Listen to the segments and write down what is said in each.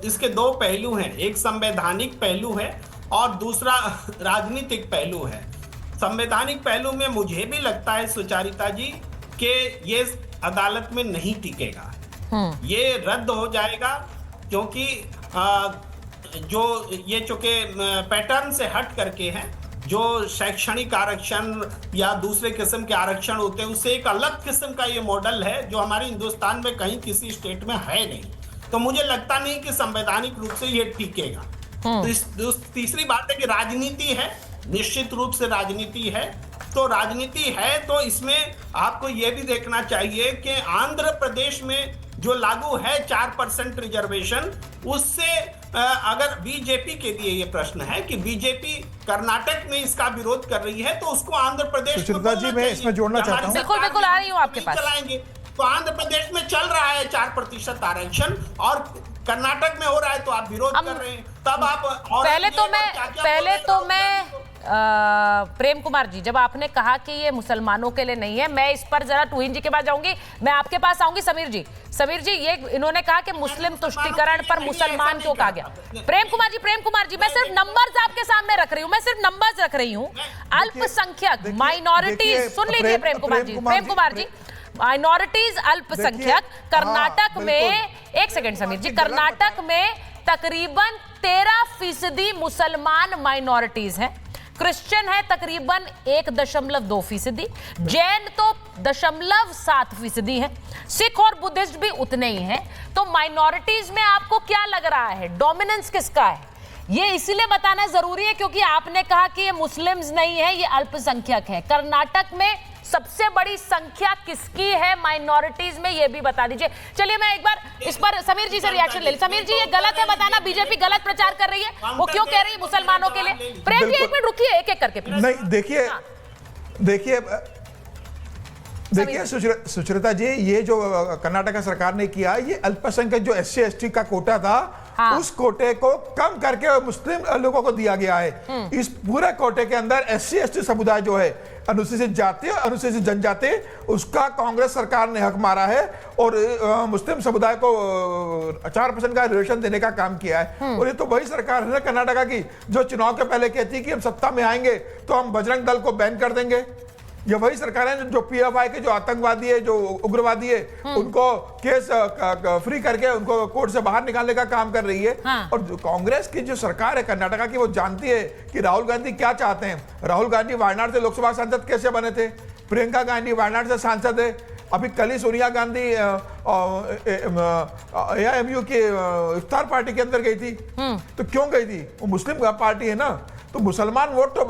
इसके दो पहलू हैं, एक संवैधानिक पहलू है और दूसरा राजनीतिक पहलू है। संवैधानिक पहलू में मुझे भी लगता है सुचारिता जी कि ये अदालत में नहीं टिकेगा, ये रद्द हो जाएगा, क्योंकि जो ये चूंकि पैटर्न से हट करके हैं, जो शैक्षणिक आरक्षण या दूसरे किस्म के आरक्षण होते हैं उससे एक अलग किस्म का ये मॉडल है जो हमारे हिंदुस्तान में कहीं किसी स्टेट में है नहीं। तो मुझे लगता नहीं कि संवैधानिक रूप से ये टिकेगा। तो तीसरी बात है कि राजनीति है, निश्चित रूप से राजनीति है। तो राजनीति है तो इसमें आपको ये भी देखना चाहिए कि आंध्र प्रदेश में जो लागू है 4% रिजर्वेशन, उससे अगर बीजेपी के लिए ये प्रश्न है कि बीजेपी कर्नाटक में इसका विरोध कर रही है तो उसको आंध्र प्रदेश में सुचरिता जी मैं इसमें जोड़ना चाहता हूं। बिल्कुल बिल्कुल आ रही हूं आपके पास। चलाएंगे तो आंध्र प्रदेश में चल रहा है 4% आरक्षण और कर्नाटक में हो रहा है तो आप विरोध कर रहे हैं। तब आप पहले तो मैं प्रेम कुमार जी, जब आपने कहा कि ये मुसलमानों के लिए नहीं है, मैं इस पर जरा तुहिन जी के पास जाऊंगी, मैं आपके पास आऊंगी। समीर जी ये इन्होंने कहा कि मुस्लिम तुष्टीकरण पर मुसलमान क्यों कहा गया। प्रेम कुमार जी मैं सिर्फ नंबर्स आपके सामने रख रही हूं, अल्पसंख्यक माइनॉरिटीज, सुन लीजिए प्रेम कुमार जी, माइनॉरिटीज अल्पसंख्यक कर्नाटक में, एक सेकेंड समीर जी, कर्नाटक में तकरीबन 13% मुसलमान माइनॉरिटीज हैं, क्रिश्चियन है तकरीबन 1.2%, जैन तो 0.7% है, सिख और बुद्धिस्ट भी उतने ही हैं। तो माइनॉरिटीज में आपको क्या लग रहा है, डोमिनेंस किसका है? ये इसलिए बताना जरूरी है क्योंकि आपने कहा कि ये मुस्लिम्स नहीं है, ये अल्पसंख्यक है। कर्नाटक में सबसे बड़ी संख्या किसकी है माइनॉरिटीज में, ये भी बता दीजिए। चलिए मैं एक बार इस पर समीर जी से रिएक्शन ले ली। समीर जी ये गलत है बताना, बीजेपी गलत प्रचार कर रही है, वो क्यों कह रही है मुसलमानों के लिए? प्रेम जी एक मिनट रुकिए, एक एक करके नहीं। देखिए सुचरिता जी, ये जो कर्नाटक सरकार ने किया, ये अल्पसंख्यक जो SC ST का कोटा था, उस कोटे को कम करके मुस्लिम लोगों को दिया गया है। इस पूरे कोटे के अंदर SC ST समुदाय जो है, अनुसूचित जाति और अनुसूचित जनजाति, उसका कांग्रेस सरकार ने हक मारा है और मुस्लिम समुदाय को 4% का रिजर्वेशन देने का काम किया है। और ये तो वही सरकार है ना कर्नाटक की जो चुनाव के पहले कहती है कि हम सत्ता में आएंगे तो हम बजरंग दल को बैन कर देंगे। ये वही सरकार है जो PFI के जो आतंकवादी है, जो उग्रवादी है, उनको केस फ्री करके उनको कोर्ट से बाहर निकालने का काम कर रही है। और जो कांग्रेस की जो सरकार है कर्नाटका की, वो जानती है कि राहुल गांधी क्या चाहते हैं। राहुल गांधी वायनाड से लोकसभा सांसद कैसे बने थे, प्रियंका गांधी वायनाड से सांसद है, अभी कल ही सोनिया गांधी AIMU की इफ्तार पार्टी के अंदर गई थी। तो क्यों गई थी? वो मुस्लिम पार्टी है ना, तो मुसलमान वोट तो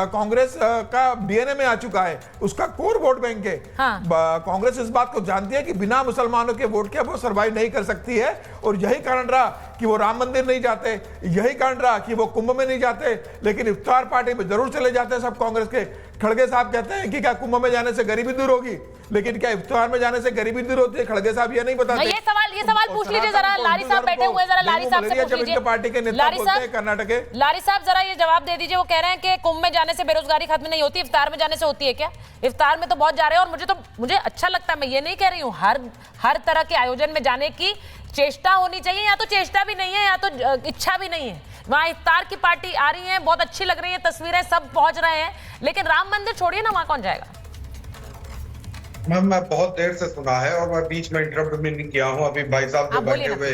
कांग्रेस का DNA में आ चुका है, उसका कोर वोट बैंक है। कांग्रेस इस बात को जानती है कि बिना मुसलमानों के वोट के वो सर्वाइव नहीं कर सकती है। और यही कारण रहा कि वो राम मंदिर नहीं जाते, यही कारण रहा कि वो कुंभ में नहीं जाते, लेकिन इफ्तार पार्टी में जरूर चले जाते हैं सब कांग्रेस के। खड़गे साहब कहते हैं कि क्या कुंभ में जाने से गरीबी दूर होगी, लेकिन क्या इफ्तार में जाने से गरीबी दूर होती है? खड़गे साहब ये नहीं बताते। ये सवाल पूछ लीजिए जरा, लारी साहब बैठे हुए हैं, जरा लारी साहब से पूछ लीजिए। पार्टी के नेता बोलते हैं कर्नाटक के, लारी साहब जरा ये जवाब दे दीजिए। वो कह रहे हैं कि कुंभ में जाने से बेरोजगारी खत्म नहीं होती, इफ्तार में जाने से होती है क्या? इफ्तार में तो बहुत जा रहे हैं और मुझे अच्छा लगता है, मैं ये नहीं कह रही हूँ, हर तरह के आयोजन में जाने की चेष्टा होनी चाहिए, या तो चेष्टा भी नहीं है या तो इच्छा भी नहीं है। वहां इफ्तार की पार्टी आ रही है, बहुत अच्छी लग रही है तस्वीरें, सब पहुंच रहे हैं, लेकिन राम मंदिर छोड़िए ना, वहां कौन जाएगा? मैम मैं बहुत देर से सुना है और मैं बीच में इंटरप्ट भी नहीं किया हूँ। अभी भाई साहब जो बैठे हुए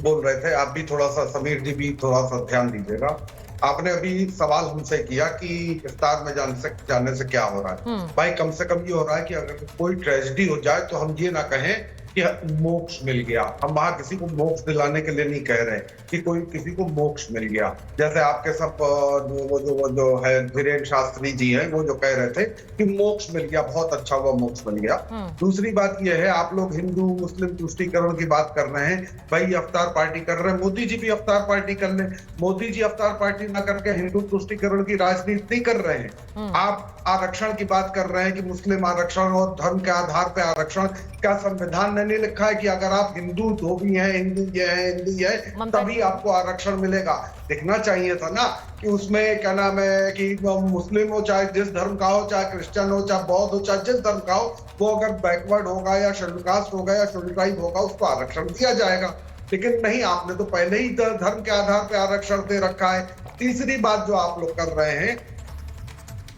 बोल रहे थे, आप भी थोड़ा सा, समीर जी भी थोड़ा सा ध्यान दीजिएगा। आपने अभी सवाल हमसे किया कि इफ्तार में जाने से क्या हो रहा है। भाई कम से कम ये हो रहा है कि अगर कोई ट्रेजेडी हो जाए तो हम ये ना कहें कि मोक्ष मिल गया। हम वहां किसी को मोक्ष दिलाने के लिए नहीं कह रहे कि कोई किसी को मोक्ष मिल गया। जैसे आपके सब वो जो है धीरेन्द्र शास्त्री जी हैं, वो जो कह रहे थे कि मोक्ष मिल गया, बहुत अच्छा हुआ मोक्ष मिल गया। दूसरी बात यह है, आप लोग हिंदू मुस्लिम तुष्टीकरण की बात कर रहे हैं, भाई अवतार पार्टी कर रहे हैं, मोदी जी भी अवतार पार्टी कर ले। मोदी जी अवतार पार्टी ना करके हिंदू तुष्टीकरण की राजनीति कर रहे हैं। आप आरक्षण की बात कर रहे हैं कि मुस्लिम आरक्षण और धर्म के आधार पर आरक्षण, क्या संविधान ने नहीं लिखा है कि अगर आप हिंदू धोबी हैं, हिंदी है तभी आपको आरक्षण मिलेगा? दिखना चाहिए था ना कि उसमें क्या नाम है कि मुस्लिम हो, चाहे जिस धर्म का हो, चाहे क्रिश्चियन हो, चाहे बौद्ध हो, चाहे जिस धर्म का हो, वो अगर बैकवर्ड होगा या शेड्यूल कास्ट होगा या शेड्यूल ट्राइब होगा, उसको आरक्षण दिया जाएगा। लेकिन नहीं, आपने तो पहले ही धर्म के आधार पे आरक्षण दे रखा है। तीसरी बात जो आप लोग कर रहे हैं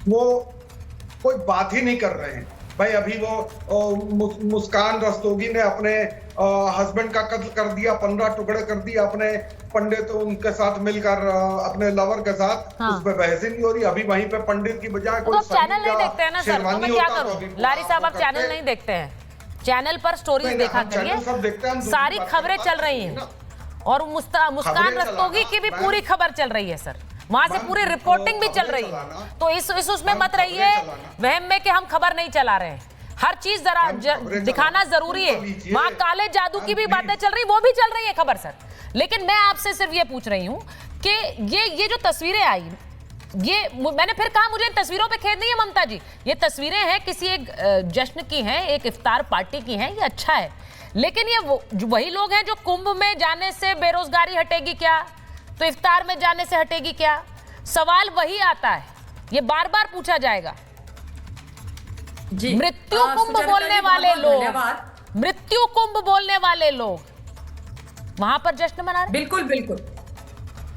वो कोई बात ही नहीं कर रहे हैं भाई। अभी वो मुस्कान रस्तोगी ने अपने हस्बैंड का कत्ल कर दिया, 15 टुकड़े कर दिया अपने पंडित उनके साथ मिलकर, अपने लवर के साथ। उस पर बहस ही नहीं हो रही। अभी वहीं पे पंडित की बजाय कोई चैनल नहीं देखते हैं ना सर, तो मैं क्या करूं? लारी साहब आप चैनल नहीं देखते हैं, चैनल पर स्टोरीज देखा करिए, सारी खबरें चल रही हैं। और मुस्कान रस्तोगी की भी पूरी खबर चल रही है सर, वहां से पूरी रिपोर्टिंग भी चल रही है। तो इस उसमें मत रहिए वहम में कि हम खबर नहीं चला रहे हैं। हर चीज जरा दिखाना जरूरी है। वहां काले जादू की भी बातें चल रही, वो भी चल रही है खबर सर। लेकिन मैं आपसे सिर्फ ये पूछ रही हूं कि ये जो तस्वीरें आई, ये मैंने फिर कहा मुझे इन तस्वीरों पे खेद नहीं है ममता जी, ये तस्वीरें हैं किसी एक जश्न की हैं, एक इफ्तार पार्टी की हैं, ये अच्छा है। लेकिन ये वही लोग हैं जो कुंभ में जाने से बेरोजगारी हटेगी क्या, तो इफ्तार में जाने से हटेगी क्या? सवाल वही आता है, ये बार बार पूछा जाएगा। मृत्यु कुंभ बोलने वाले लोग, मृत्यु कुंभ बोलने वाले लोग वहां पर जश्न मना रहे। बिल्कुल बिल्कुल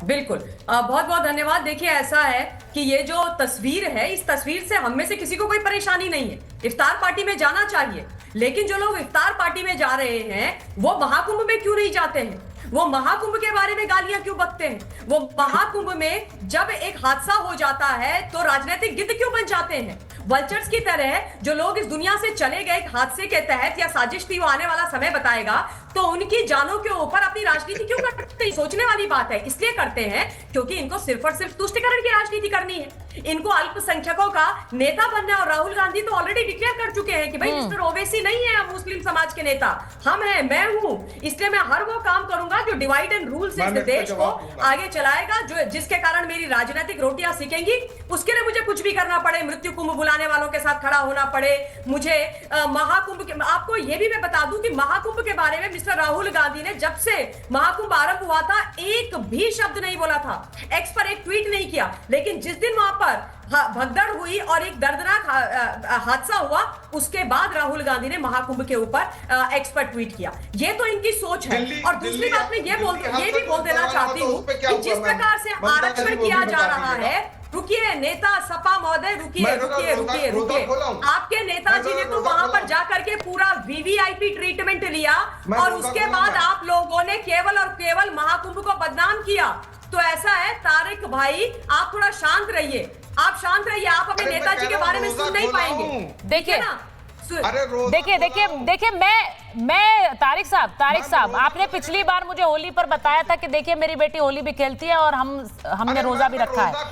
बिल्कुल, बहुत बहुत धन्यवाद। देखिए ऐसा है कि ये जो तस्वीर है, इस तस्वीर से हम में से किसी को कोई परेशानी नहीं है। इफ्तार पार्टी में जाना चाहिए, लेकिन जो लोग इफ्तार पार्टी में जा रहे हैं वो महाकुंभ में क्यों नहीं जाते हैं? वो महाकुंभ के बारे में गालियां क्यों बकते हैं? वो महाकुंभ में जब एक हादसा हो जाता है तो राजनीतिक गिद्ध क्यों बन जाते हैं? वल्चर्स की तरह जो लोग इस दुनिया से चले गए एक हादसे के तहत या साजिश थी, वो आने वाला समय बताएगा, तो उनकी जानों के ऊपर अपनी राजनीति क्यों करते हैं? सोचने वाली बात है। इसलिए करते हैं क्योंकि इनको सिर्फ और सिर्फ तुष्टिकरण की राजनीति करनी है। इनको अल्पसंख्यकों का नेता बनना है। और राहुल गांधी तो ऑलरेडी डिक्लेयर कर चुके हैं कि भाई मिस्टर ओवैसी नहीं है हम मुस्लिम समाज के नेता, हम हैं, मैं हूं। इसलिए मैं हर वो काम करूंगा जो डिवाइड एंड रूल से इस देश को आगे चलाएगा, जो जिसके कारण मेरी राजनीतिक रोटियां सीखेंगी। उसके लिए मुझे कुछ भी करना पड़े, मृत्यु कुंभ बुलाने वालों के साथ खड़ा होना पड़े, मुझे महाकुंभ के, आपको यह भी मैं बता दूं कि महाकुंभ के बारे में मिस्टर राहुल गांधी ने जब से महाकुंभ आरंभ हुआ था एक भी शब्द नहीं बोला था, एक्स पर एक ट्वीट नहीं किया। लेकिन जिस दिन वहां पर भगदड़ हुई और एक दर्दनाक हादसा हुआ, उसके बाद राहुल गांधी ने महाकुंभ के ऊपर एक्स पर ट्वीट किया। ये तो इनकी सोच है। और दूसरी बात मैं ये भी बोल देना चाहती हूँ कि जिस प्रकार से आरक्षण किया जा रहा है, रुकिए नेता सपा महोदय, रुकिए रुकिए रुकिए रुकिए, आपके नेताजी ने तो वहां पर जाकर के पूरा वीवीआईपी ट्रीटमेंट लिया और उसके बाद आप लोगों ने केवल और केवल महाकुंभ को बदनाम किया। तो ऐसा है तारिक भाई, आप थोड़ा शांत रहिए, आप शांत रहिए, आप अपने नेताजी के बारे में सुन नहीं पाएंगे। देखिए ना, देखिए मैं तारिक साहब आपने पिछली बार मुझे होली पर बताया था कि देखिए मेरी बेटी होली भी खेलती है और हमने रोजा भी रखा है।